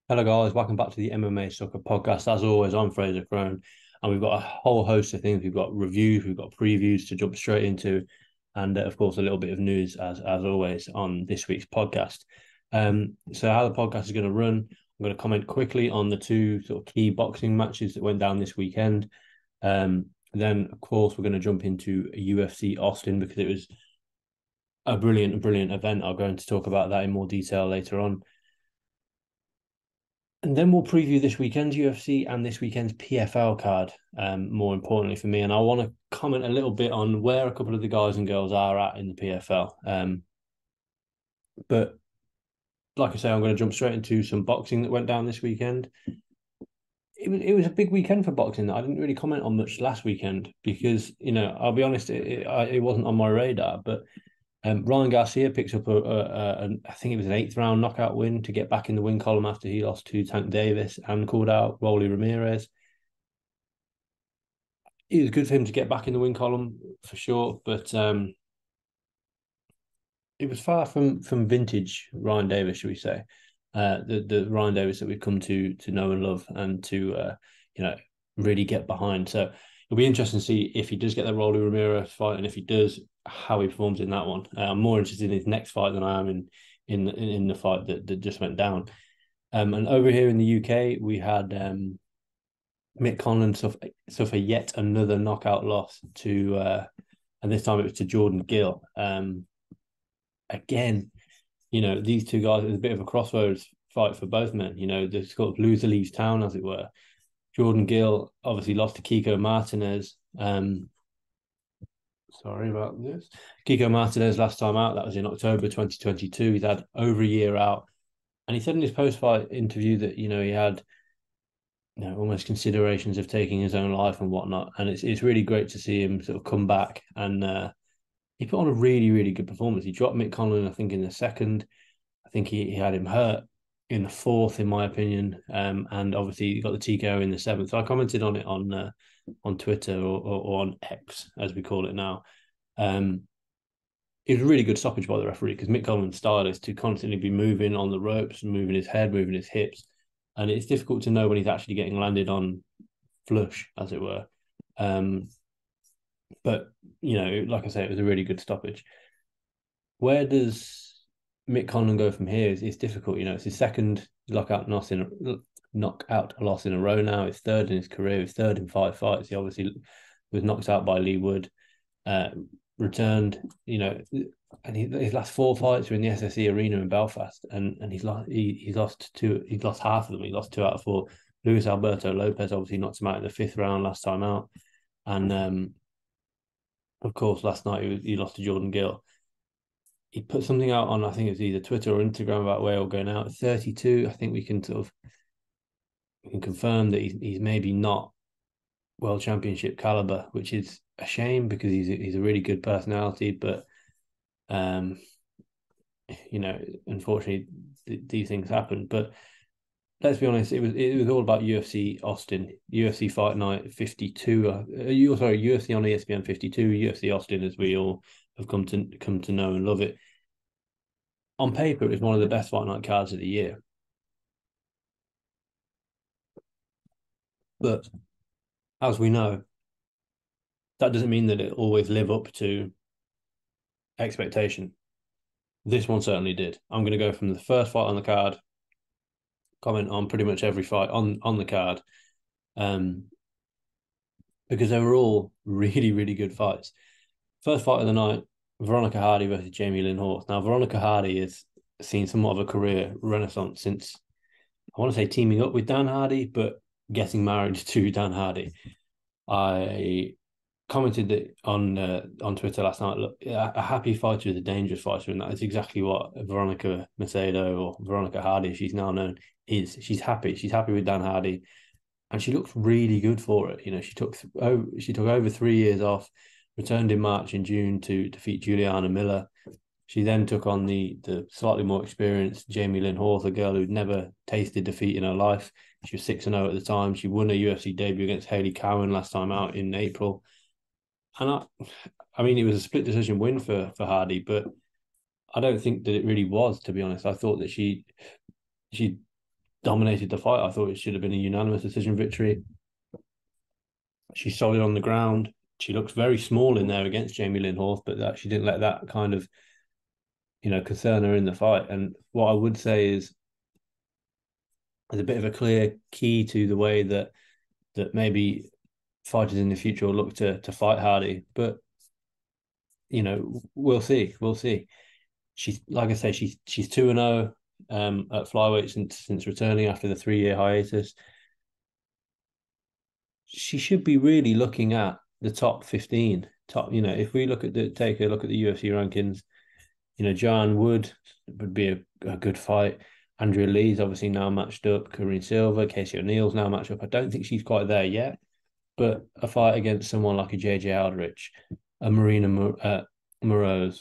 Hello guys, welcome back to the MMA Soccer Podcast. As always, I'm Frazer and we've got a whole host of things. We've got reviews, we've got previews to jump straight into, and of course a little bit of news as always on this week's podcast. So how the podcast is going to run, I'm going to comment quickly on the two sort of key boxing matches that went down this weekend. Then of course we're going to jump into UFC Austin because it was a brilliant event. I'll go into talk about that in more detail later on. And then we'll preview this weekend's UFC and this weekend's PFL card, more importantly for me. And I want to comment a little bit on where a couple of the guys and girls are at in the PFL. But like I say, I'm going to jump straight into some boxing that went down this weekend. It was a big weekend for boxing that I didn't really comment on much last weekend because, I'll be honest, it wasn't on my radar. But Ryan Garcia picks up I think it was an eighth round knockout win to get back in the win column after he lost to Tank Davis and called out Rolly Ramirez. It was good for him to get back in the win column for sure, but it was far from vintage Ryan Davis, should we say? The Ryan Davis that we've come to know and love and to really get behind. So it'll be interesting to see if he does get that Rolly Ramirez fight, and if he does, how he performs in that one. I'm more interested in his next fight than I am in the fight that just went down. And over here in the UK, we had Mick Conlan suffer yet another knockout loss to, and this time it was to Jordan Gill. Again, these two guys, it was a bit of a crossroads fight for both men. The sort of loser leaves town, as it were. Jordan Gill obviously lost to Kiko Martinez. Sorry about this. Kiko Martinez last time out, that was in October 2022. He's had over a year out. And he said in his post-fight interview that, he had almost considerations of taking his own life and whatnot. And it's really great to see him sort of come back. And he put on a really, really good performance. He dropped Mick Conlan, I think, in the second. I think he had him hurt in the fourth, in my opinion. And obviously he got the TKO in the seventh. So I commented on it on Twitter or on X, as we call it now. It was a really good stoppage by the referee because Mick Conlan's style is to constantly be moving on the ropes, moving his head, moving his hips. And it's difficult to know when he's actually getting landed on flush, as it were. But, like I say, it was a really good stoppage. Where does Mick Conlan go from here? It's difficult. It's his second knockout loss in a row now. It's third in his career. It's third in 5 fights. He obviously was knocked out by Lee Wood, returned, and his last 4 fights were in the SSE Arena in Belfast, and he's lost half of them. He lost 2 out of 4. Luis Alberto Lopez obviously knocked him out in the 5th round last time out, and of course last night he lost to Jordan Gill. He put something out on, I think it was either Twitter or Instagram, about Whale going out at 32. I think we can confirm that he's maybe not world championship caliber, which is a shame because he's a really good personality, but unfortunately these things happen. But let's be honest, it was all about UFC Austin, UFC Fight Night 52. UFC on ESPN 52, UFC Austin, as we all have come to know and love it. On paper, it was one of the best fight night cards of the year. But as we know, that doesn't mean that it always live up to expectation. This one certainly did. I'm going to go from the first fight on the card, comment on pretty much every fight on the card, because they were all really, really good fights. First fight of the night, Veronica Hardy versus Jamie Lynn Horst. Now, Veronica Hardy has seen somewhat of a career renaissance since, I want to say, teaming up with Dan Hardy, but getting married to Dan Hardy. I commented that on Twitter last night. Look, a happy fighter is a dangerous fighter, and that is exactly what Veronica Macedo, or Veronica Hardy, she's now known, is. She's happy. She's happy with Dan Hardy, and she looks really good for it. She took over 3 years off, returned in March and June to defeat Juliana Miller. She then took on the slightly more experienced Jamie Lynn Horst, a girl who'd never tasted defeat in her life. She was 6-0 at the time. She won a UFC debut against Hayley Cowan last time out in April. And I mean, it was a split decision win for Hardy, but I don't think that it really was, to be honest. I thought that she dominated the fight. I thought it should have been a unanimous decision victory. She's solid on the ground. She looks very small in there against Jamie Lynn Horth, but she didn't let that kind of, concern her in the fight. And what I would say is there's a bit of a clear key to the way that maybe fighters in the future will look to fight Hardy. But, we'll see. We'll see. She's, like I say, she's 2-0 at flyweight since returning after the 3-year hiatus. She should be really looking at the top 15. If we take a look at the UFC rankings, John would be a good fight. Andrea Lee's obviously now matched up. Karine Silva, Casey O'Neill's now matched up. I don't think she's quite there yet, but a fight against someone like a JJ Aldrich, a Marina Moroz,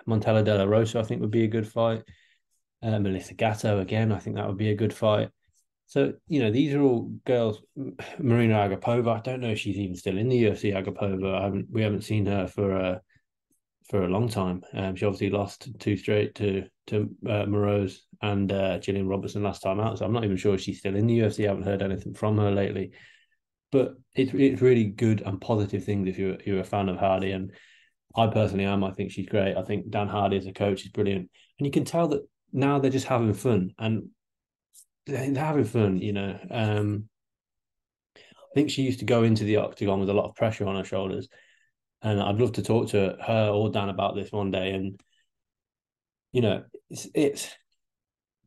Montella De La Rosa, I think would be a good fight. Melissa Gatto, again, I think that would be a good fight. So, these are all girls. Marina Agapova, I don't know if she's even still in the UFC. Agapova, we haven't seen her for a long time. She obviously lost 2 straight to Moroz and Gillian Robertson last time out. So I'm not even sure if she's still in the UFC. I haven't heard anything from her lately. But it's really good and positive things if you're a fan of Hardy. And I personally am. I think she's great. I think Dan Hardy as a coach is brilliant. And you can tell that now they're just having fun. And they're having fun, I think she used to go into the octagon with a lot of pressure on her shoulders. And I'd love to talk to her or Dan about this one day. And, it's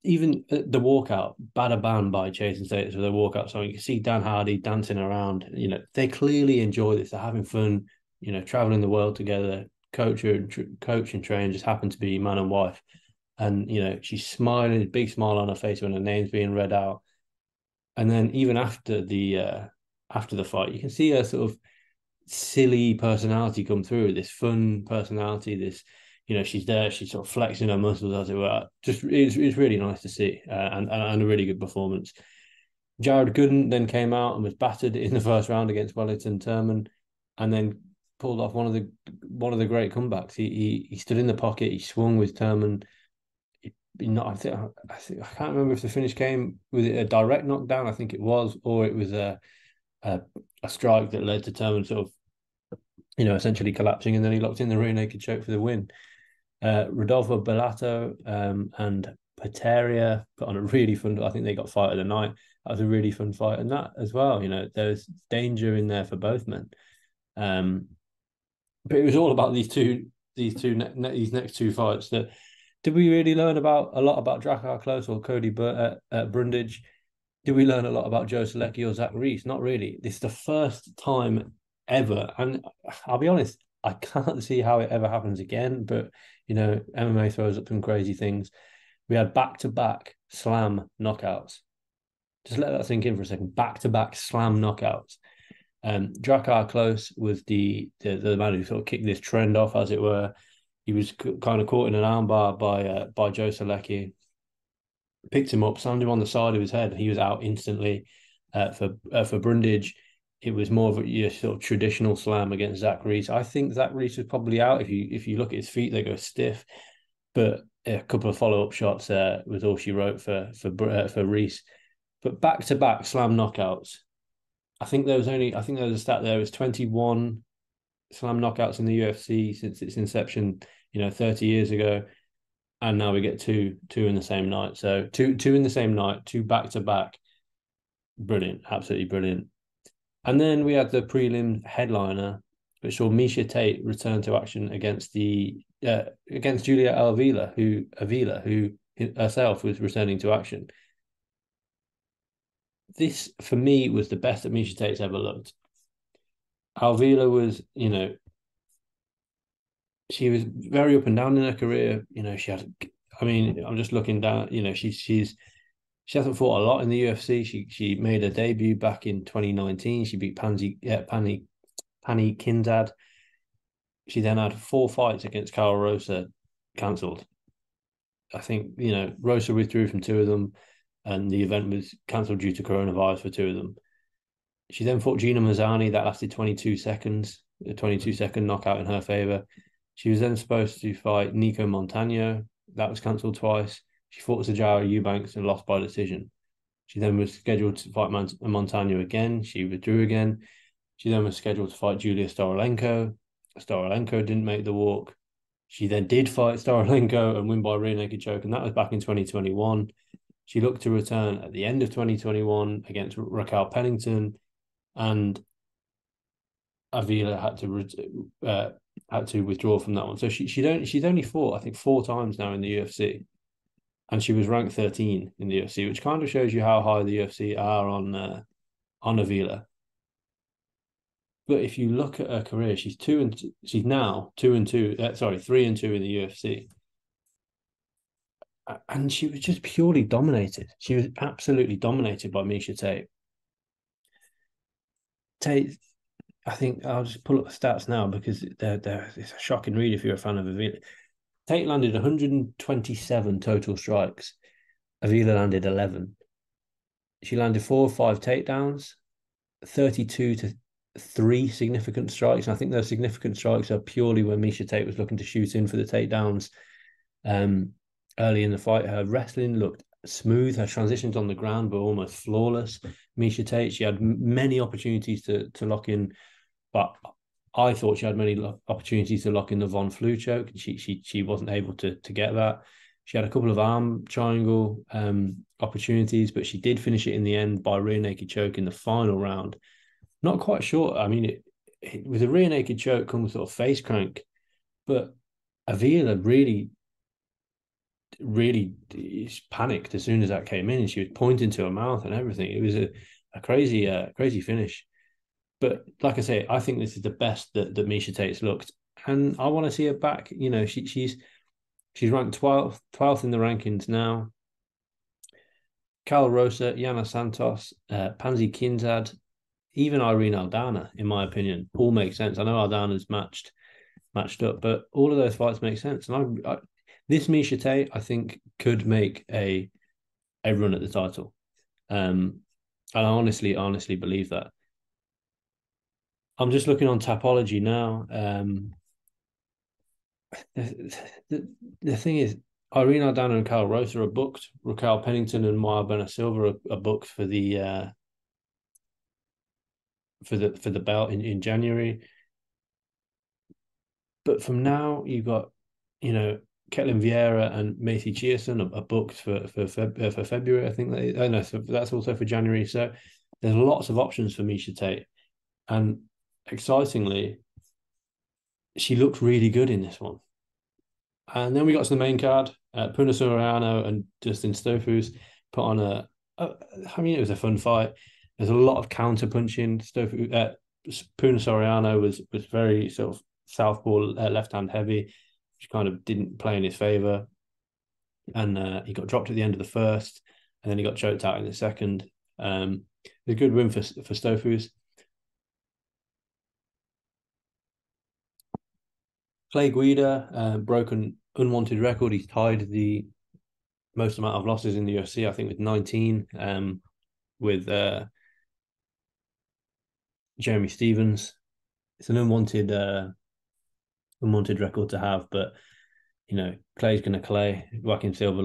even the walkout, Bada Ban by Jason Status with a walkout song. You can see Dan Hardy dancing around. They clearly enjoy this. They're having fun, traveling the world together. Coach and train just happen to be man and wife. And, she's smiling, big smile on her face when her name's being read out. And then even after the fight, you can see her sort of silly personality come through, this fun personality, this, she's there, she's sort of flexing her muscles, as it were. Just, it's really nice to see, and a really good performance. Jared Gooden then came out and was battered in the first round against Wellington Turman, and then pulled off one of the great comebacks. He stood in the pocket, he swung with Turman. I can't remember if the finish came with a direct knockdown. I think it was, or it was a strike that led to Turman sort of, essentially collapsing, and then he locked in the rear naked choke for the win. Rodolfo Bellato and Pateria got on a really fun. I think they got fight of the night. That was a really fun fight, and that as well. There's danger in there for both men. But it was all about these next 2 fights. That did we really learn a lot about Drakkar Klose or Cody Brundage? Did we learn a lot about Joe Selecki or Zach Reese? Not really. This is the first time ever, and I'll be honest, I can't see how it ever happens again. But MMA throws up some crazy things. We had back-to-back slam knockouts. Just let that sink in for a second. Back-to-back slam knockouts. Drakkar Klose was the man who sort of kicked this trend off, as it were. He was kind of caught in an armbar by Joe Selecki. Picked him up, slammed him on the side of his head. He was out instantly. For Brundage, it was more of a sort of traditional slam against Zach Reese. I think Zach Reese was probably out. If you look at his feet, they go stiff. But a couple of follow-up shots was all she wrote for Reese. But back-to-back slam knockouts. I think there was a stat there. It was 21 slam knockouts in the UFC since its inception, 30 years ago. And now we get two in the same night. So two in the same night, 2 back-to-back. Brilliant, absolutely brilliant. And then we had the prelim headliner, which saw Miesha Tate return to action against Julia Avila, who herself was returning to action. This, for me, was the best that Miesha Tate's ever looked. Avila was, she was very up and down in her career. She had, I'm just looking down, she hasn't fought a lot in the UFC. She made her debut back in 2019. She beat Pani Kinzad. She then had 4 fights against Carl Rosa cancelled. I think, Rosa withdrew from 2 of them, and the event was cancelled due to coronavirus for 2 of them. She then fought Gina Mazzani. That lasted 22 seconds, a 22-second knockout in her favour. She was then supposed to fight Nico Montano. That was cancelled twice. She fought Sijara Eubanks and lost by decision. She then was scheduled to fight Montano again. She withdrew again. She then was scheduled to fight Julia Storolenko. Storolenko didn't make the walk. She then did fight Storolenko and win by rear naked choke, and that was back in 2021. She looked to return at the end of 2021 against Raquel Pennington, and Avila had to withdraw from that one. So she's only fought, I think, 4 times now in the UFC, and she was ranked 13 in the UFC, which kind of shows you how high the UFC are on Avila. But if you look at her career, she's now 2-2. Sorry, 3-2 in the UFC, and she was just purely dominated. She was absolutely dominated by Miesha Tate. Tate, I think I'll just pull up the stats now because it's a shocking read if you're a fan of Avila. Tate landed 127 total strikes. Avila landed 11. She landed 4 or 5 takedowns, 32 to 3 significant strikes. And I think those significant strikes are purely when Miesha Tate was looking to shoot in for the takedowns early in the fight. Her wrestling looked smooth. Her transitions on the ground were almost flawless. Miesha Tate, she had many opportunities to lock in, but I thought she had many opportunities to lock in the Von Flue choke. She wasn't able to get that. She had a couple of arm triangle opportunities, but she did finish it in the end by rear naked choke in the final round. Not quite sure. I mean, with a rear naked choke comes sort of face crank, but Avila really panicked as soon as that came in, and she was pointing to her mouth and everything. It was a crazy finish. But like I say, I think this is the best that Miesha Tate's looked, and I want to see her back. You know, she's ranked 12th in the rankings now. Cal Rosa, Yana Santos, Pansy Kinzad, even Irene Aldana, in my opinion, all make sense. I know Aldana's matched up, but all of those fights make sense. And this Miesha Tate, I think, could make a run at the title. And I honestly believe that. I'm just looking on Tapology now. The thing is, Irene Aldana and Cal Rosa are booked. Raquel Pennington and Maya Benasilva are booked for the belt in January. But from now, you've got, Ketlin Vieira and Macy Chierson are booked for February. I think so that's also for January. So there's lots of options for Miesha Tate, and excitingly, she looked really good in this one. And then we got to the main card. Puna Soriano and Dustin Stofus put on it was a fun fight. There's a lot of counter punching. Puna Soriano was very sort of southpaw, left hand heavy, which kind of didn't play in his favor. And he got dropped at the end of the first, and then he got choked out in the second. It was a good win for Stofus. Clay Guida broke an unwanted record. He's tied the most amount of losses in the UFC, I think, with 19, with Jeremy Stevens. It's an unwanted record to have, but Clay's gonna Clay. Joaquin Silva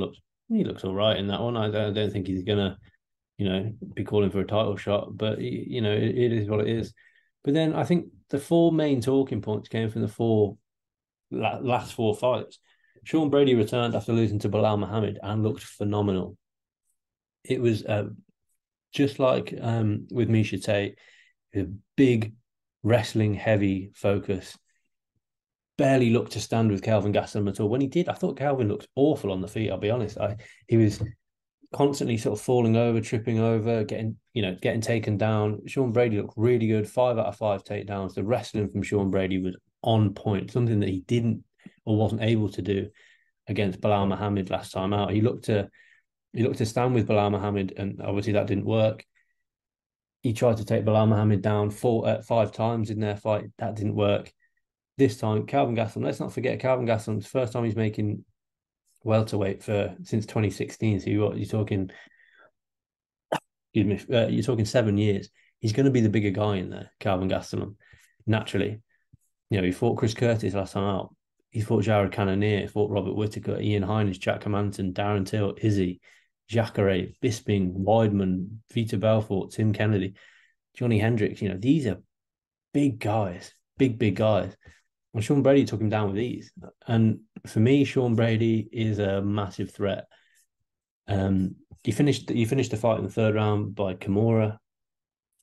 looks all right in that one. I don't think he's gonna be calling for a title shot, but it is what it is. But then I think the 4 main talking points came from the last 4 fights. Sean Brady returned after losing to Bilal Muhammad and looked phenomenal. It was just like with Miesha Tate, a big wrestling heavy focus. Barely looked to stand with Kelvin Gastelum at all. When he did, I thought Kelvin looked awful on the feet. I'll be honest. He was constantly sort of falling over, tripping over, getting taken down. Sean Brady looked really good. 5 out of 5 takedowns. The wrestling from Sean Brady was on point, something that he didn't or wasn't able to do against Bilal Muhammad last time out. He looked to stand with Bilal Muhammad, and obviously that didn't work. He tried to take Bilal Muhammad down 5 times in their fight. That didn't work. This time, Kelvin Gastelum, let's not forget Kelvin Gastelum's first time he's making welterweight since 2016. So you're talking, you're talking 7 years. He's going to be the bigger guy in there, Kelvin Gastelum, naturally. He fought Chris Curtis last time out. He's fought Jared Cannonier, fought Robert Whittaker, Ian Hines, Jack Hermanson, Darren Till, Izzy, Jacare, Bisping, Weidman, Vitor Belfort, Tim Kennedy, Johnny Hendricks. These are big guys, big guys. And Sean Brady took him down with ease. And for me, Sean Brady is a massive threat. He finished the fight in the third round by Kimura.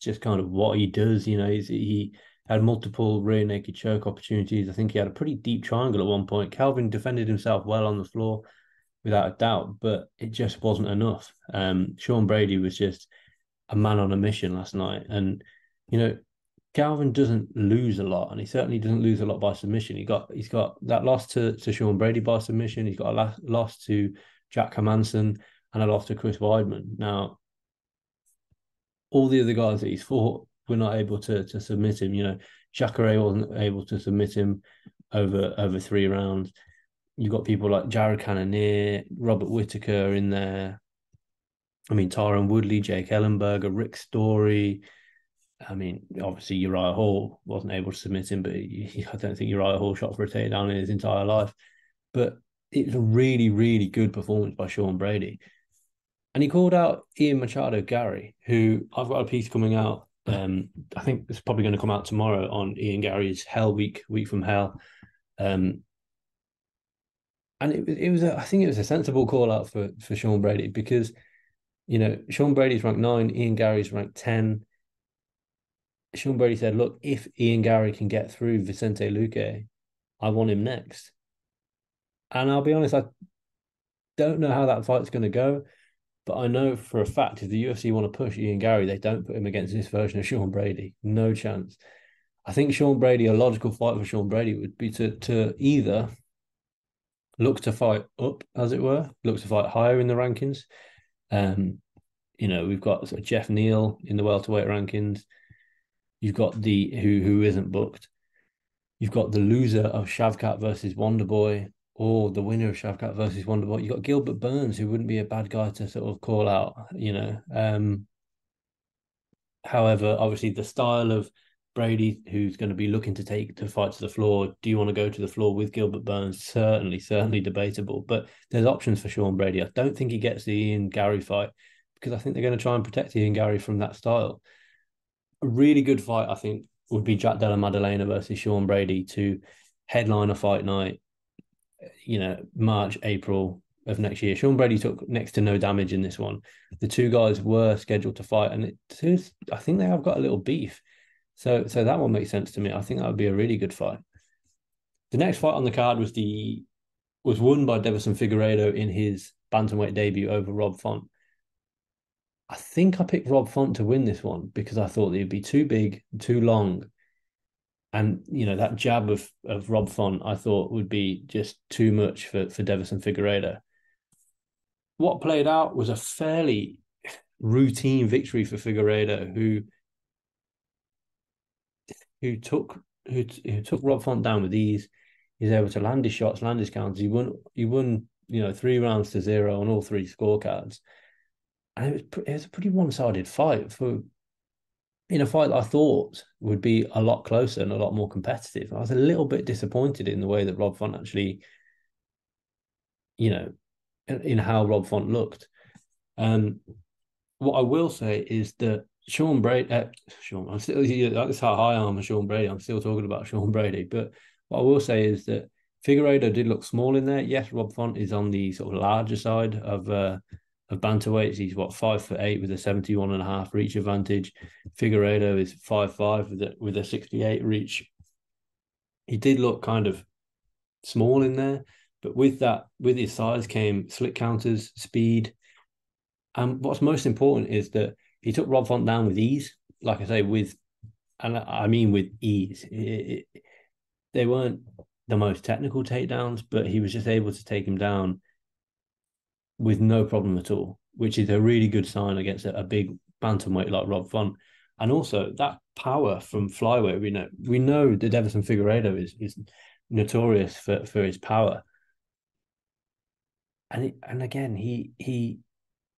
Just kind of what he does. He had multiple rear naked choke opportunities. I think he had a pretty deep triangle at one point. Kelvin defended himself well on the floor, without a doubt, but it just wasn't enough. Sean Brady was just a man on a mission last night. And, Calvin doesn't lose a lot, and he certainly doesn't lose a lot by submission. He's got that loss to Sean Brady by submission. He's got a loss to Jack Hermanson and a loss to Chris Weidman. Now, all the other guys that he's fought were not able to submit him. Jacare wasn't able to submit him over 3 rounds. You've got people like Jared Cannonier, Robert Whittaker in there. I mean, Tyron Woodley, Jake Ellenberger, Rick Story. I mean, obviously Uriah Hall wasn't able to submit him, but I don't think Uriah Hall shot for a takedown in his entire life. But it was a really, really good performance by Sean Brady. And he called out Ian Machado Gary, who I've got a piece coming out. I think it's probably going to come out tomorrow on Ian Gary's Hell Week from Hell. And it was I think it was a sensible call out for Sean Brady, because Sean Brady's ranked 9, Ian Gary's ranked 10. Sean Brady said, look, if Ian Gary can get through Vicente Luque, I want him next. And I'll be honest, I don't know how that fight's going to go, but I know for a fact if the UFC want to push Ian Gary, they don't put him against this version of Sean Brady. No chance. I think Sean Brady, a logical fight for Sean Brady would be to either look to fight up, as it were, look to fight higher in the rankings. We've got sort of Jeff Neal in the welterweight rankings. You've got who isn't booked. You've got the loser of Shavkat versus Wonderboy, or the winner of Shavkat versus Wonderboy. You've got Gilbert Burns, who wouldn't be a bad guy to sort of call out, However, obviously the style of Brady, who's going to be looking to fight to the floor, do you want to go to the floor with Gilbert Burns? Certainly debatable. But there's options for Sean Brady. I don't think he gets the Ian Gary fight, because I think they're going to try and protect Ian Gary from that style. A really good fight, I think, would be Jack Della Maddalena versus Sean Brady to headline a fight night, March, April of next year. Sean Brady took next to no damage in this one. The two guys were scheduled to fight, and I think they have got a little beef. So that one makes sense to me. I think that would be a really good fight. The next fight on the card was won by Davison Figueiredo in his bantamweight debut over Rob Font. I think I picked Rob Font to win this one because I thought he'd be too big, too long. And, that jab of Rob Font, I thought would be just too much for Davison Figueiredo. What played out was a fairly routine victory for Figueiredo, who took Rob Font down with ease. He was able to land his shots, land his counters. He won 3 rounds to 0 on all 3 scorecards. And it was a pretty one-sided fight in a fight that I thought would be a lot closer and a lot more competitive. I was a little bit disappointed in the way that Rob Font actually, in how Rob Font looked. What I will say is that Sean Brady, that's how high I am on Sean Brady. I'm still talking about Sean Brady. But what I will say is that Figueiredo did look small in there. Yes, Rob Font is on the sort of larger side of bantamweights. He's 5'8" with a 71.5 reach advantage. Figueiredo is 5'5" with a 68 reach. He did look kind of small in there, but with his size came slick counters, speed. And what's most important is that he took Rob Font down with ease. Like I say, with ease. They weren't the most technical takedowns, but he was just able to take him down with no problem at all, which is a really good sign against a big bantamweight like Rob Font. And also that power from flyweight, we know that Davison Figueiredo is notorious for his power. And again, he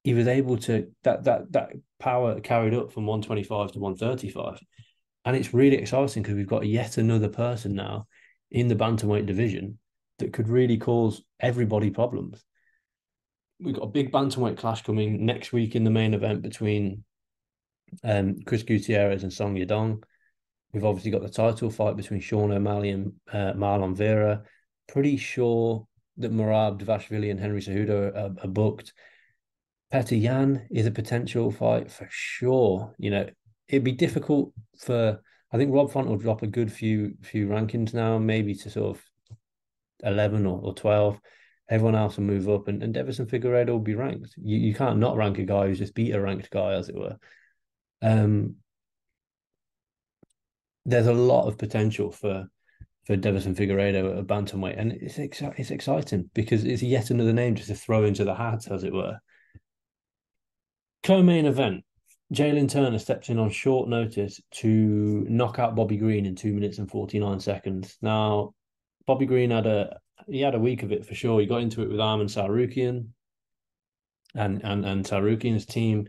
was able to that power carried up from 125 to 135. And it's really exciting because we've got yet another person now in the bantamweight division that could really cause everybody problems. We've got a big bantamweight clash coming next week in the main event between Chris Gutierrez and Song Yadong. We've obviously got the title fight between Sean O'Malley and Marlon Vera. Pretty sure that Merab Dvalishvili and Henry Cejudo are booked. Petr Yan is a potential fight for sure. You know, it'd be difficult for. I think Rob Font will drop a good few rankings now, maybe to sort of 11 or 12. Everyone else will move up, and Davison Figueiredo will be ranked. You can't not rank a guy who's just beat a ranked guy, as it were. There's a lot of potential for Davison Figueiredo at a bantamweight, and it's exciting because it's yet another name just to throw into the hat, as it were. Co-main event: Jalin Turner steps in on short notice to knock out Bobby Green in 2 minutes and 49 seconds. Now, Bobby Green had a week of it for sure. He got into it with Arman Tsarukyan and Tsarukyan's team.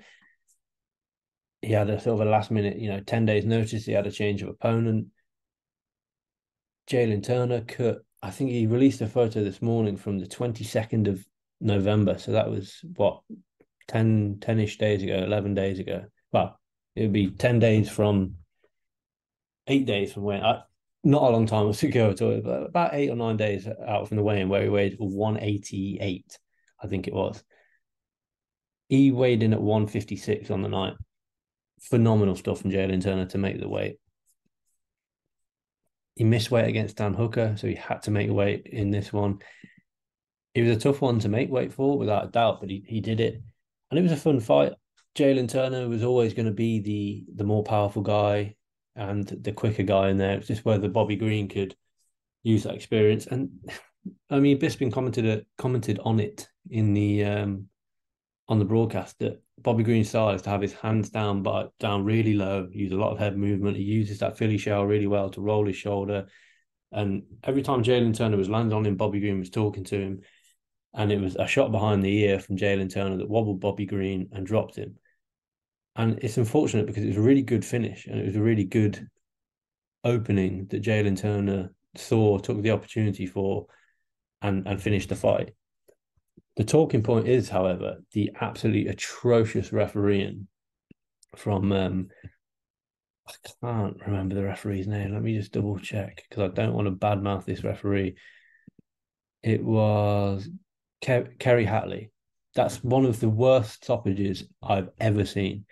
He had a sort of a last minute, 10 days notice. He had a change of opponent. Jalin Turner cut. I think he released a photo this morning from the 22nd of November. So that was what, 10-ish days ago, 11 days ago. Well, it would be 10 days from 8 days from when not a long time ago at all, but about 8 or 9 days out from the weigh-in, where he weighed 188, I think it was. He weighed in at 156 on the night. Phenomenal stuff from Jalin Turner to make the weight. He missed weight against Dan Hooker, so he had to make weight in this one. It was a tough one to make weight for, without a doubt, but he did it. And it was a fun fight. Jalin Turner was always going to be the more powerful guy and the quicker guy in there. It's just whether Bobby Green could use that experience. And I mean, Bisping commented on it in the on the broadcast that Bobby Green's style is to have his hands down really low, use a lot of head movement. He uses that Philly shell really well to roll his shoulder. And every time Jalin Turner was landing on him, Bobby Green was talking to him. And it was a shot behind the ear from Jalin Turner that wobbled Bobby Green and dropped him. And it's unfortunate because it was a really good finish and it was a really good opening that Jalin Turner took the opportunity for and finished the fight. The talking point is, however, the absolutely atrocious refereeing from I can't remember the referee's name. Let me just double check because I don't want to badmouth this referee. It was Kerry Hatley. That's one of the worst stoppages I've ever seen.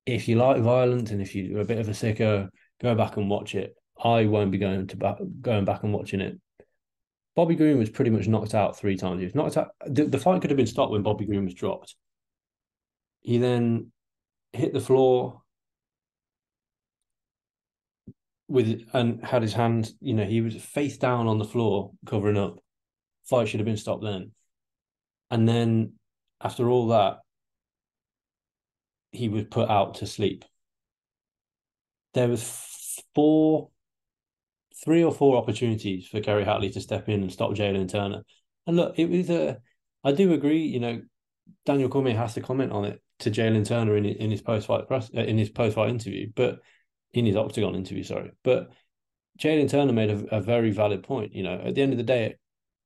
If you like violence and if you're a bit of a sicko, go back and watch it. I won't be going back and watching it. Bobby Green was pretty much knocked out 3 times. He was knocked out. The fight could have been stopped when Bobby Green was dropped. He then hit the floor and had his hands, he was face down on the floor, covering up. Fight should have been stopped then. And then after all that, he was put out to sleep. There was 3 or 4 opportunities for Kerry Hatley to step in and stop Jalin Turner. And look, it was I do agree, Daniel Cormier has to comment on it to Jalin Turner in his post-fight interview, but in his Octagon interview, sorry. But Jalin Turner made a very valid point. At the end of the day,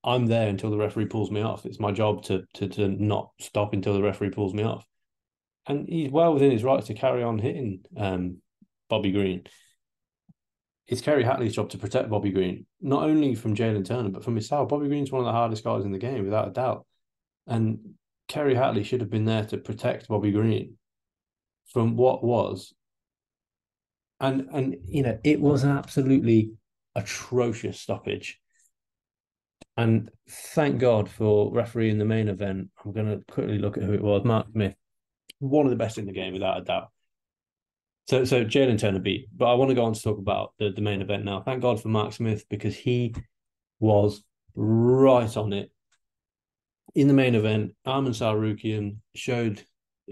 I'm there until the referee pulls me off. It's my job to not stop until the referee pulls me off. And he's well within his right to carry on hitting Bobby Green. It's Kerry Hatley's job to protect Bobby Green, not only from Jalin Turner, but from himself. Bobby Green's one of the hardest guys in the game, without a doubt. And Kerry Hatley should have been there to protect Bobby Green from what was. And it was an absolutely atrocious stoppage. And thank God for refereeing the main event. I'm going to quickly look at who it was. Mark Smith, one of the best in the game, without a doubt. So Jalin Turner beat, but I want to go on to talk about the main event now. Thank God for Mark Smith because he was right on it. In the main event, Arman Tsarukyan showed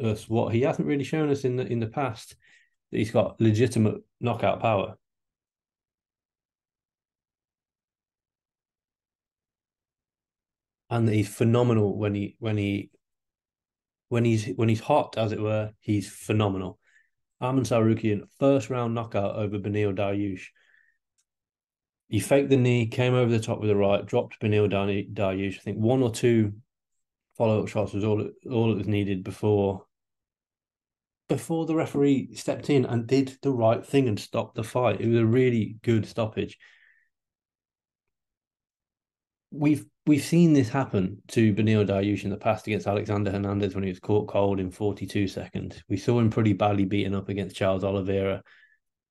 us what he hasn't really shown us in the past, that he's got legitimate knockout power. And that he's phenomenal when he's hot, as it were, he's phenomenal. Arman Tsarukyan, first round knockout over Beneil Daruish. He faked the knee, came over the top with the right, dropped Beneil Daruish. I think one or two follow-up shots was all it was needed before the referee stepped in and did the right thing and stopped the fight. It was a really good stoppage. We've seen this happen to Beneil Daruish in the past against Alexander Hernandez when he was caught cold in 42 seconds. We saw him pretty badly beaten up against Charles Oliveira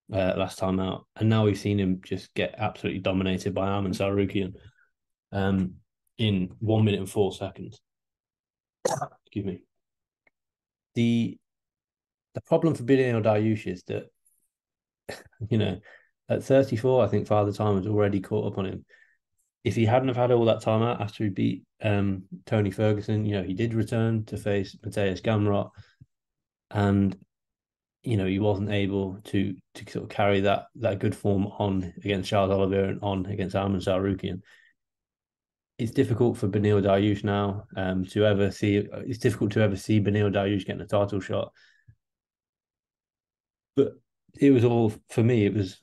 last time out, and now we've seen him just get absolutely dominated by Arman Tsarukyan in 1 minute and 4 seconds. Excuse me. The problem for Beneil Daruish is that, at 34, I think Father Time has already caught up on him. If he hadn't have had all that time out after he beat Tony Ferguson, he did return to face Mateusz Gamrot, and he wasn't able to sort of carry that good form on against Charles Oliveira and on against Arman Tsarukyan. It's difficult for Beneil Daruish now to ever see. It's difficult to ever see Beneil Daruish getting a title shot. But it was all for me. It was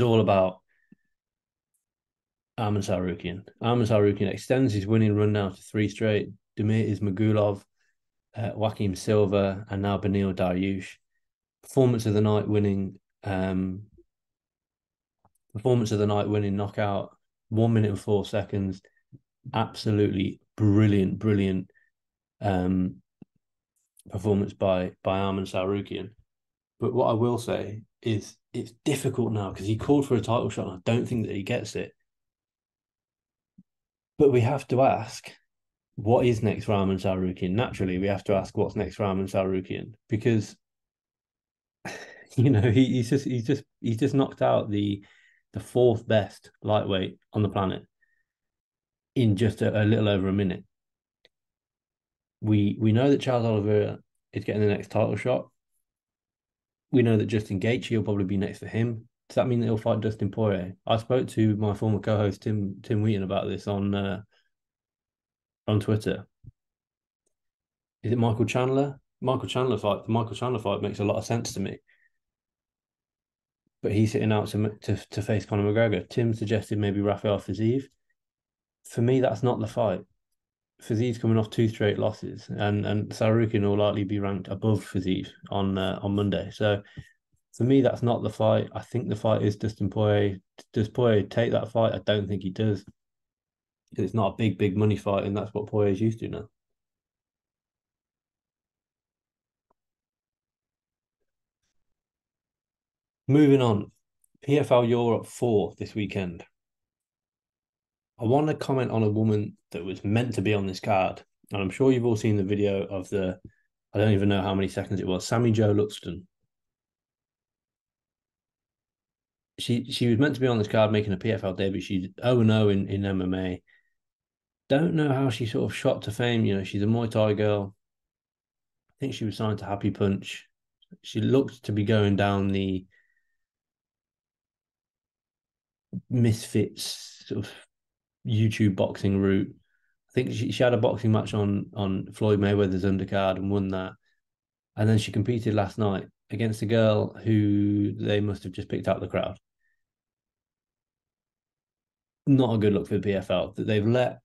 all about Arman Tsarukyan. Arman Tsarukyan extends his winning run now to 3 straight. Damir Ismagulov, Joaquim Silva, and now Beneil Daruish. Performance of the night winning knockout, 1 minute and 4 seconds. Absolutely brilliant performance by Arman Tsarukyan. But what I will say is it's difficult now because he called for a title shot and I don't think that he gets it. But we have to ask, what is next for Arman Tsarukyan? Naturally, we have to ask what's next for Arman Tsarukyan because he's just knocked out the 4th best lightweight on the planet in just a little over a minute. We know that Charles Oliveira is getting the next title shot. We know that Justin Gaethje will probably be next for him. Does that mean that he'll fight Dustin Poirier? I spoke to my former co-host Tim Wheaton about this on Twitter. Is it Michael Chandler? The Michael Chandler fight makes a lot of sense to me. But he's sitting out to face Conor McGregor. Tim suggested maybe Rafael Fiziev. For me, that's not the fight. Fiziev's coming off 2 straight losses, and Tsarukyan will likely be ranked above Fiziev on Monday. So for me, that's not the fight. I think the fight is Dustin Poirier. Does Poirier take that fight? I don't think he does. It's not a big money fight, and that's what Poirier's used to now. Moving on, PFL Europe 4 this weekend. I want to comment on a woman that was meant to be on this card, and I'm sure you've all seen the video of I don't even know how many seconds it was, Sammy Jo Luxton. She was meant to be on this card making a PFL debut. She's 0-0 in MMA. Don't know how she sort of shot to fame. She's a Muay Thai girl. I think she was signed to Happy Punch. She looked to be going down the misfits sort of YouTube boxing route. I think she had a boxing match on Floyd Mayweather's undercard and won that. And then she competed last night against a girl who they must have just picked out the crowd. Not a good look for the PFL that they've let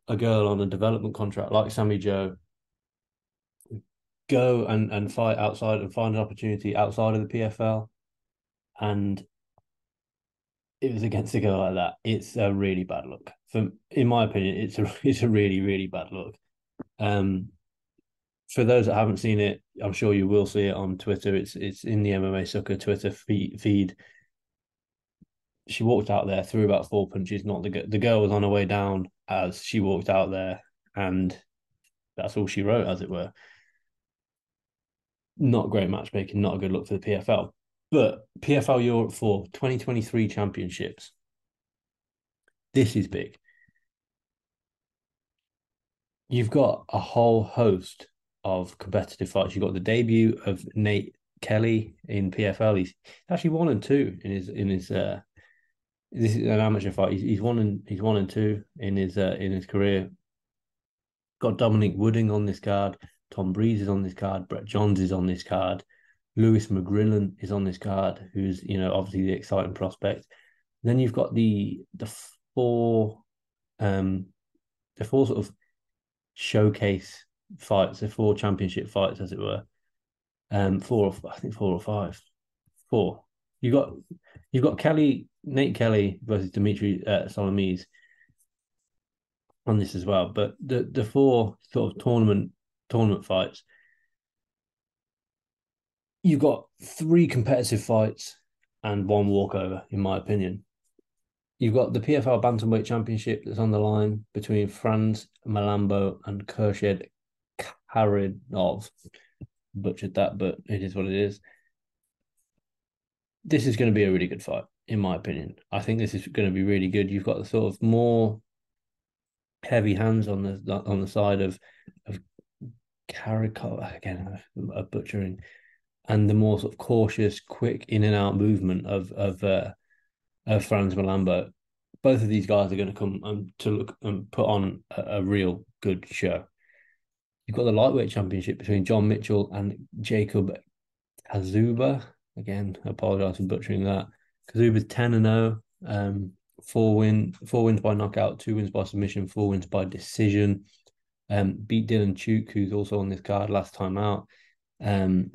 a girl on a development contract like Sammy Jo go and fight outside and find an opportunity outside of the PFL. And it was against a girl like that. It's a really bad look. In my opinion, it's a really, really bad look. For those that haven't seen it, I'm sure you will see it on Twitter. It's in the MMA Sucker Twitter feed. She walked out there, threw about 4 punches. Not the girl was on her way down as she walked out there, and that's all she wrote, as it were. Not great matchmaking, not a good look for the PFL. But PFL Europe 4 2023 championships. This is big. You've got a whole host of competitive fights. You've got the debut of Nate Kelly in PFL. He's actually 1-2 in his this is an amateur fight. He's 1-2 in his career. Got Dominic Wooding on this card. Tom Breeze is on this card. Brett Johns is on this card. Lewis McGrillen is on this card, who's, obviously the exciting prospect. Then you've got the four um the four sort of showcase fights, the four championship fights, as it were. I think 4 or 5. Four. You got you've got Nate Kelly versus Dimitri Solomidze on this as well. But the four sort of tournament fights, you've got 3 competitive fights and 1 walkover, in my opinion. You've got the PFL Bantamweight Championship that's on the line between Franz Malambo and Khurshid Karidov. Butchered that, but it is what it is. This is going to be a really good fight, in my opinion. I think this is going to be really good. You've got the sort of more heavy hands on the side of Karikov, again, a butchering, and the more sort of cautious, quick in and out movement of Franz Malambo. Both of these guys are going to come to look and put on a real good show. You've got the lightweight championship between John Mitchell and Jacob Kazuba. Again, I apologize for butchering that. Kazuba's 10-0, 4 wins by knockout, 2 wins by submission, 4 wins by decision. Beat Dylan Chuk, who's also on this card last time out. John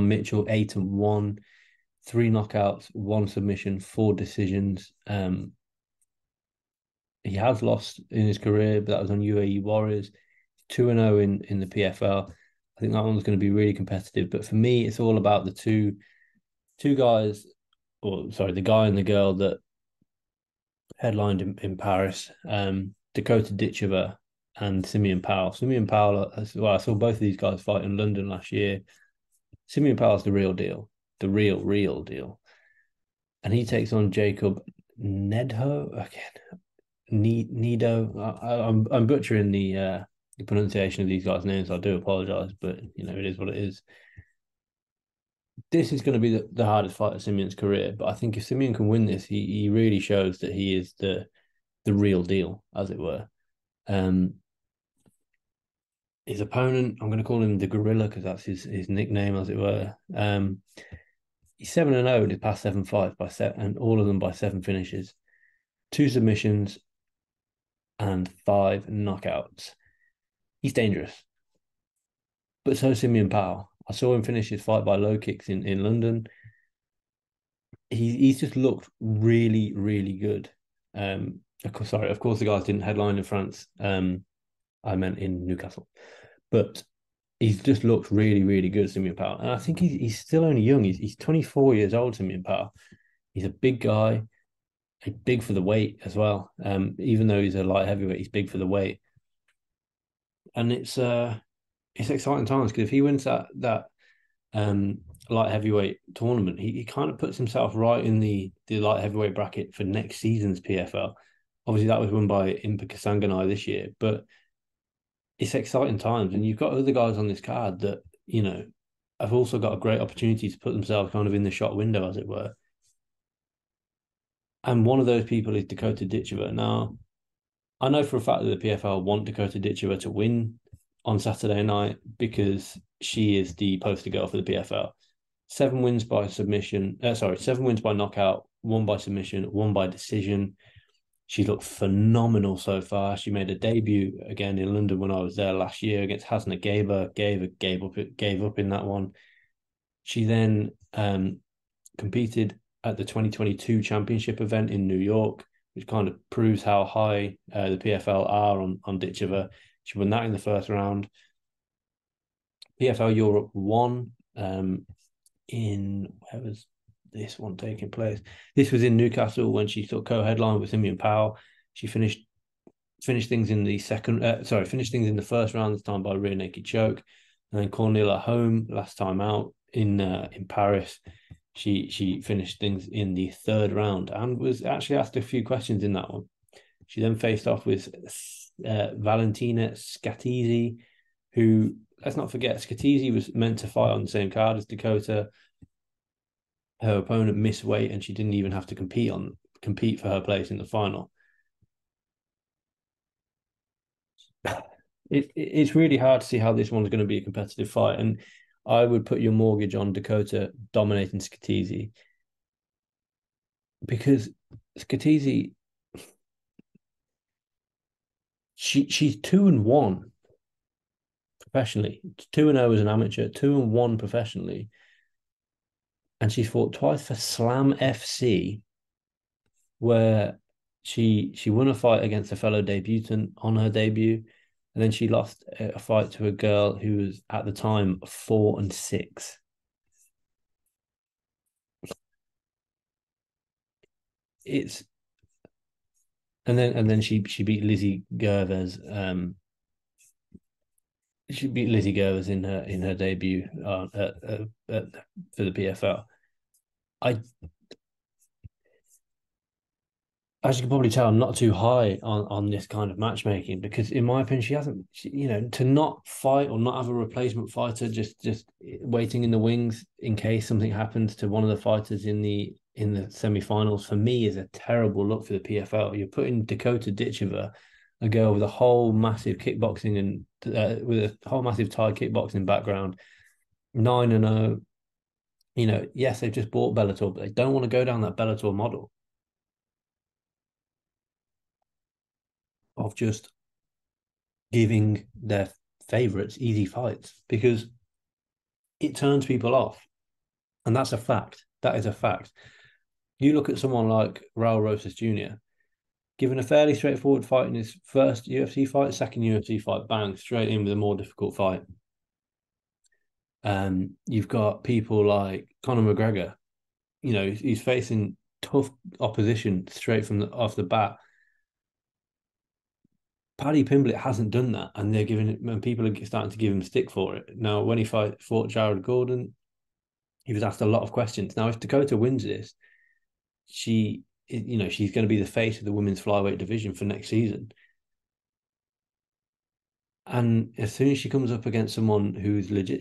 Mitchell, 8-1, 3 knockouts, 1 submission, 4 decisions. He has lost in his career, but that was on UAE Warriors. 2-0 in the PFL. I think that one's going to be really competitive. But for me, it's all about the two guys, the guy and the girl that headlined in Paris, Dakota Ditcheva and Simeon Powell. Simeon Powell, I saw both of these guys fight in London last year. Simeon Powell's the real deal, the real deal. And he takes on Jacob Nedho again. Nido. I'm butchering the pronunciation of these guys' names. I do apologize, but it is what it is. This is going to be the hardest fight of Simeon's career, but I think if Simeon can win this, he really shows that he is the real deal, as it were. His opponent, I'm going to call him the Gorilla because that's his nickname, as it were. He's 7-0 in his past 7 fights and all of them by 7 finishes, 2 submissions, and 5 knockouts. He's dangerous. But so is Simeon Powell. I saw him finish his fight by low kicks in London. He's just looked really, really good. Of course, the guys didn't headline in France. I meant in Newcastle. But he's just looked really, really good, Simeon Powell. And I think he's still only young. He's 24 years old, Simeon Powell. He's a big guy. He's big for the weight as well. Even though he's a light heavyweight, he's big for the weight. And it's exciting times because if he wins that light heavyweight tournament, he kind of puts himself right in the light heavyweight bracket for next season's PFL. Obviously, that was won by Impa Kasanganay this year, but it's exciting times, and you've got other guys on this card that have also got a great opportunity to put themselves kind of in the shot window, as it were. And one of those people is Dakota Ditcheva. Now, I know for a fact that the PFL want Dakota Ditcheva to win on Saturday night because she is the poster girl for the PFL. 7 wins by submission. 7 wins by knockout, 1 by submission, 1 by decision. She's looked phenomenal so far. She made a debut again in London when I was there last year against Hasna Gaber. Gave up in that one. She then competed at the 2022 championship event in New York, which kind of proves how high the PFL are on Ditcheva. She won that in the first round. PFL Europe won where was this one taking place? This was in Newcastle when she sort of co-headlined with Simeon Powell. She finished things in the finished things in the first round this time by rear naked choke. And then Cornelia Home last time out in Paris. She finished things in the 3rd round and was actually asked a few questions in that one. She then faced off with Valentina Scatizzi, who, let's not forget, Scatizzi was meant to fight on the same card as Dakota. Her opponent missed weight and she didn't even have to compete for her place in the final. It's really hard to see how this one's going to be a competitive fight. And I would put your mortgage on Dakota dominating Skitisi, because Skitisi, she's 2-1 professionally, 2-0 as an amateur, 2-1 professionally, and she's fought twice for Slam FC, where she won a fight against a fellow debutant on her debut, and then she lost a fight to a girl who was at the time 4-6. It's and then she beat Lizzie Gervais. She beat Lizzie Gervais in her debut for the PFL. I As you can probably tell, I'm not too high on this kind of matchmaking, because, in my opinion, she hasn't, to not fight or not have a replacement fighter just waiting in the wings in case something happens to one of the fighters in the semi-finals, for me, is a terrible look for the PFL. You're putting Dakota Ditcheva, a girl with a whole massive kickboxing and with a whole massive Thai kickboxing background, 9-0. Yes, they've just bought Bellator, but they don't want to go down that Bellator model of just giving their favorites easy fights, because it turns people off. And that's a fact. That is a fact. You look at someone like Raul Rosas Jr., given a fairly straightforward fight in his first UFC fight, second UFC fight, bang, straight in with a more difficult fight. You've got people like Conor McGregor. He's facing tough opposition straight from off the bat. Paddy Pimblett hasn't done that, and they're giving it, and people are starting to give him stick for it. Now, when he fought Jared Gordon, he was asked a lot of questions. Now, if Dakota wins this, she's going to be the face of the women's flyweight division for next season. And as soon as she comes up against someone who's legit,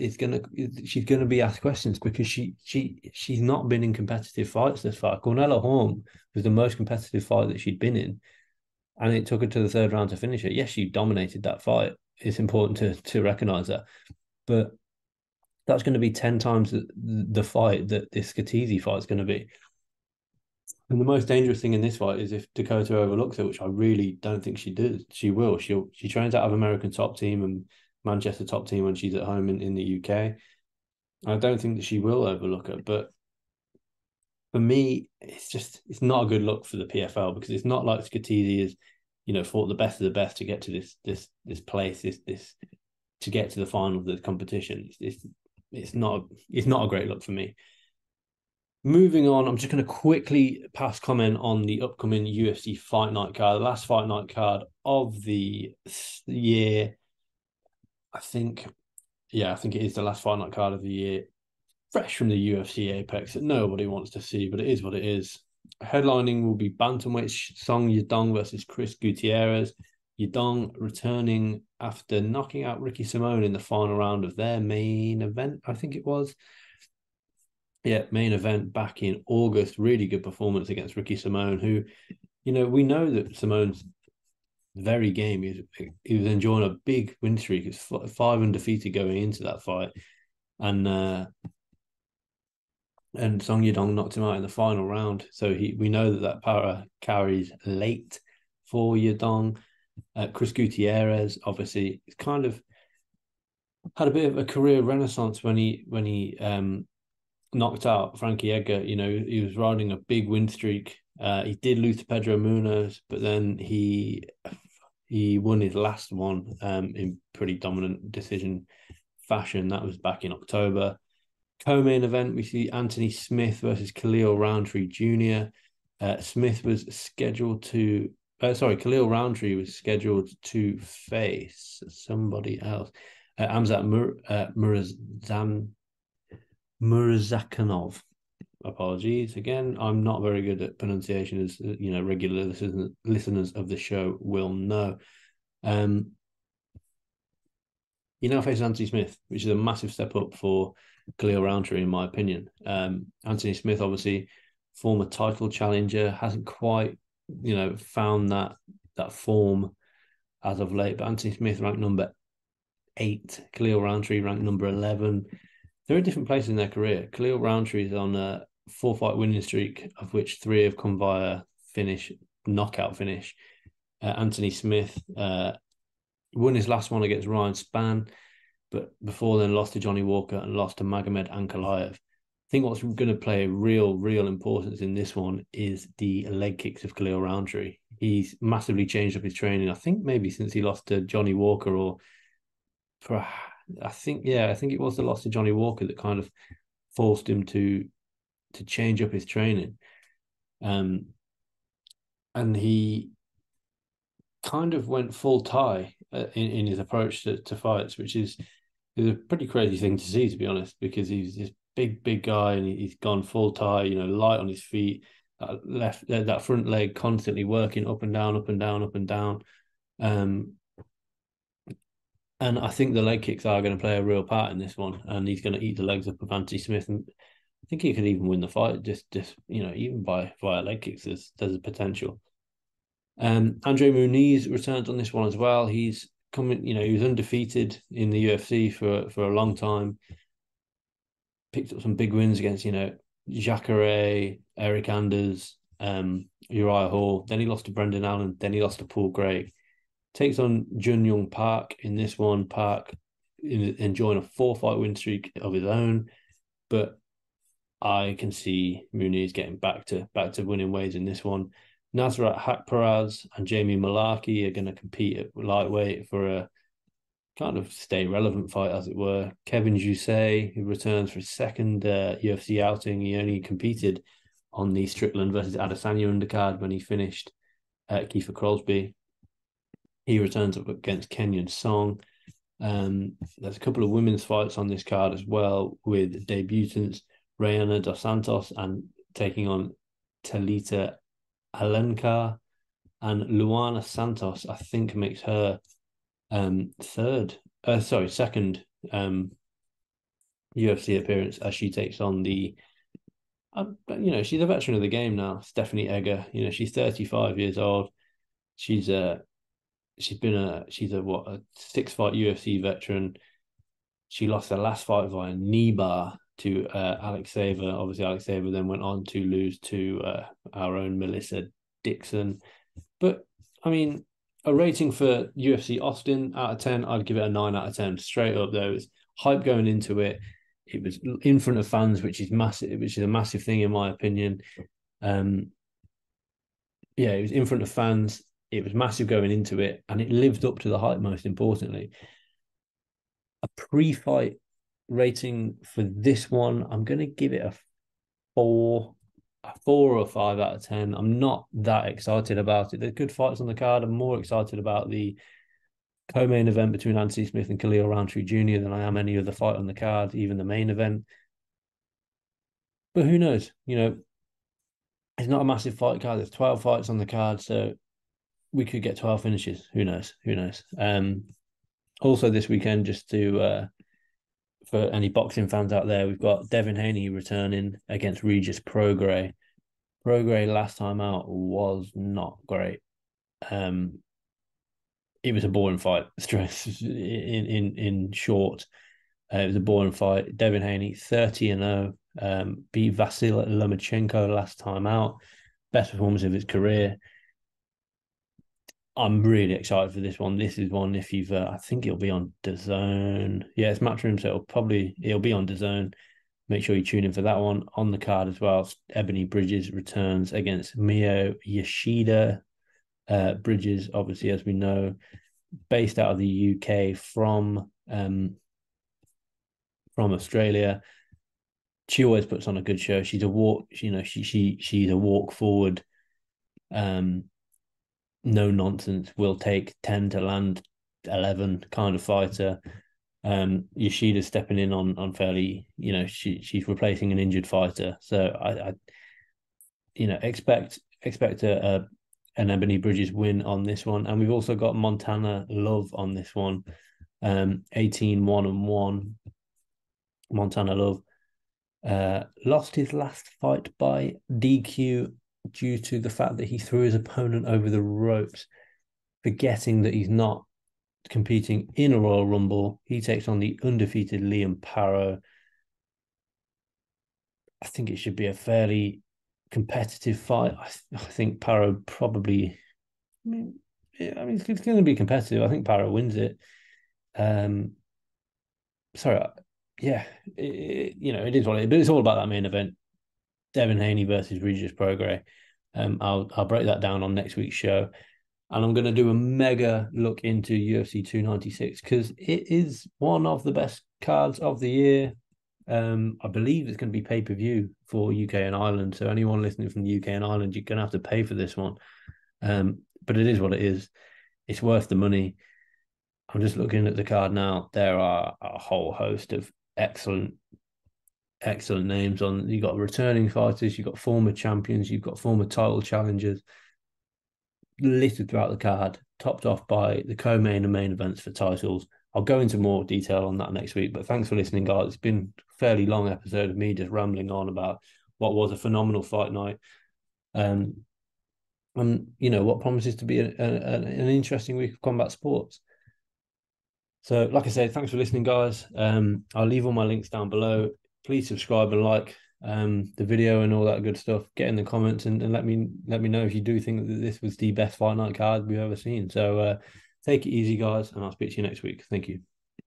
she's gonna be asked questions, because she's not been in competitive fights this far. Cornella Horn was the most competitive fight that she'd been in, and it took her to the third round to finish it. Yes, she dominated that fight. It's important to recognize that, but that's going to be 10 times the fight that this Skitisi fight is going to be. And the most dangerous thing in this fight is if Dakota overlooks it, which I really don't think she does. She will. She trains out of American Top Team and Manchester Top Team when she's at home in the UK. I don't think that she will overlook her. But for me, it's not a good look for the PFL, because it's not like Skitisi is, fought the best of the best to get to this place, this to get to the final of the competition. It's not a great look for me. Moving on, I'm just going to quickly pass comment on the upcoming UFC Fight Night card, the last Fight Night card of the year. I think it is the last Fight Night card of the year, fresh from the UFC Apex that nobody wants to see, but it is what it is. Headlining will be bantamweight Song Yadong versus Chris Gutierrez. Yadong returning after knocking out Ricky Simone in the final round of their main event, I think it was. Yeah, main event back in August. Really good performance against Ricky Simone, who, we know that Simone's very game. He was enjoying a big win streak. He was 5 undefeated going into that fight. And Song Yadong knocked him out in the final round. So we know that power carries late for Yadong. Chris Gutierrez, obviously, kind of had a bit of a career renaissance when he knocked out Frankie Edgar. He was riding a big win streak. He did lose to Pedro Munoz, but then he won his last one in pretty dominant decision fashion. That was back in October. Co-main event, we see Anthony Smith versus Khalil Roundtree Jr. Khalil Roundtree was scheduled to face somebody else. Amzat Murazakhanov. Apologies again. I'm not very good at pronunciation, as regular listeners of the show will know. He now faces Anthony Smith, which is a massive step up for Khalil Roundtree, in my opinion. Anthony Smith, obviously, former title challenger, hasn't quite, found that form as of late. But Anthony Smith ranked number 8, Khalil Roundtree ranked number 11. they're at different places in their career. Khalil Roundtree is on a 4-fight winning streak, of which 3 have come via knockout finish. Anthony Smith won his last one against Ryan Spann, but before then lost to Johnny Walker and lost to Magomed Ankalaev. I think what's going to play real importance in this one is the leg kicks of Khalil Roundtree. He's massively changed up his training. I think maybe since he lost to Johnny Walker, I think it was the loss to Johnny Walker that kind of forced him to change up his training. And he kind of went full Thai in his approach to fights, which is a pretty crazy thing to see, to be honest, because he's this big guy and he's gone full Thai, light on his feet, that front leg constantly working up and down, up and down, up and down. And I think the leg kicks are going to play a real part in this one, and he's going to eat the legs up of Anthony Smith, and I think he could even win the fight just even via leg kicks. There's a potential. Andre Muniz returns on this one as well. He's coming, he was undefeated in the UFC for a long time. Picked up some big wins against, Jacare, Eric Anders, Uriah Hall. Then he lost to Brendan Allen. Then he lost to Paul Gray. Takes on Jun Young Park in this one. Park enjoying a 4-fight win streak of his own, but I can see Muniz getting back to winning ways in this one. Nasrat Hakparaz and Jamie Malarkey are going to compete at lightweight for a kind of stay relevant fight, as it were. Kevin Jousset, who returns for his second UFC outing. He only competed on the Strickland versus Adesanya undercard when he finished Kiefer Crosby. He returns up against Kenyon Song. There's a couple of women's fights on this card as well, with debutants Rayana Dos Santos and taking on Talita Alencar, and Luana Santos, I think, makes her second UFC appearance as she takes on the she's a veteran of the game now, Stephanie Egger. She's 35 years old. She's a 6-fight UFC veteran. She lost her last fight via knee bar to Alexeva. Obviously, Alexeva then went on to lose to our own Melissa Dixon. But, I mean, a rating for UFC Austin out of 10, I'd give it a 9 out of 10. Straight up, there was hype going into it. It was in front of fans, which is massive, which is a massive thing in my opinion. It was in front of fans. It was massive going into it, and it lived up to the hype, most importantly. A pre-fight rating for this one, I'm going to give it a 4 or a 5 out of 10. I'm not that excited about it. There's good fights on the card. I'm more excited about the co-main event between Anthony Smith and Khalil Roundtree Jr. than I am any other fight on the card, even the main event. But who knows? It's not a massive fight card. There's 12 fights on the card, so we could get 12 finishes. Who knows? Also this weekend, just to for any boxing fans out there, we've got Devin Haney returning against Regis Prograis. Prograis last time out was not great. It was a boring fight. In short, it was a boring fight. Devin Haney 30-0, beat Vasil Lomachenko last time out. Best performance of his career. I'm really excited for this one. This is one, if you've, I think it'll be on DAZN. Yeah, it's Matchroom, so it'll be on DAZN. Make sure you tune in for that one. On the card as well, Ebony Bridges returns against Mio Yoshida. Bridges, obviously, as we know, based out of the UK from Australia. She always puts on a good show. She's a walk, she's a walk forward. No nonsense, will take 10 to land 11 kind of fighter. Yoshida's stepping in on fairly, she's replacing an injured fighter. So I expect an Ebony Bridges win on this one. And we've also got Montana Love on this one. 18-1-1. Montana Love lost his last fight by DQ due to the fact that he threw his opponent over the ropes, forgetting that he's not competing in a Royal Rumble. He takes on the undefeated Liam Parrow. I think it should be a fairly competitive fight. I think Para probably. I mean, it's going to be competitive. I think Para wins it. Um, sorry, yeah, it is what it is. But it's all about that main event: Devin Haney versus Regis Prograis. I'll break that down on next week's show, and I'm going to do a mega look into UFC 296 because it is one of the best cards of the year. I believe it's going to be pay-per-view for UK and Ireland. So anyone listening from the UK and Ireland, you're going to have to pay for this one. But it is what it is. It's worth the money. I'm just looking at the card now. There are a whole host of excellent, excellent names on. You've got returning fighters, you've got former champions, you've got former title challengers littered throughout the card, topped off by the co-main and main events for titles. I'll go into more detail on that next week, but thanks for listening, guys. It's been a fairly long episode of me just rambling on about what was a phenomenal fight night. And what promises to be an interesting week of combat sports. So, like I said, thanks for listening, guys. I'll leave all my links down below. Please subscribe and like the video and all that good stuff. Get in the comments and let me know if you do think that this was the best fight night card we've ever seen. So take it easy, guys, and I'll speak to you next week. Thank you.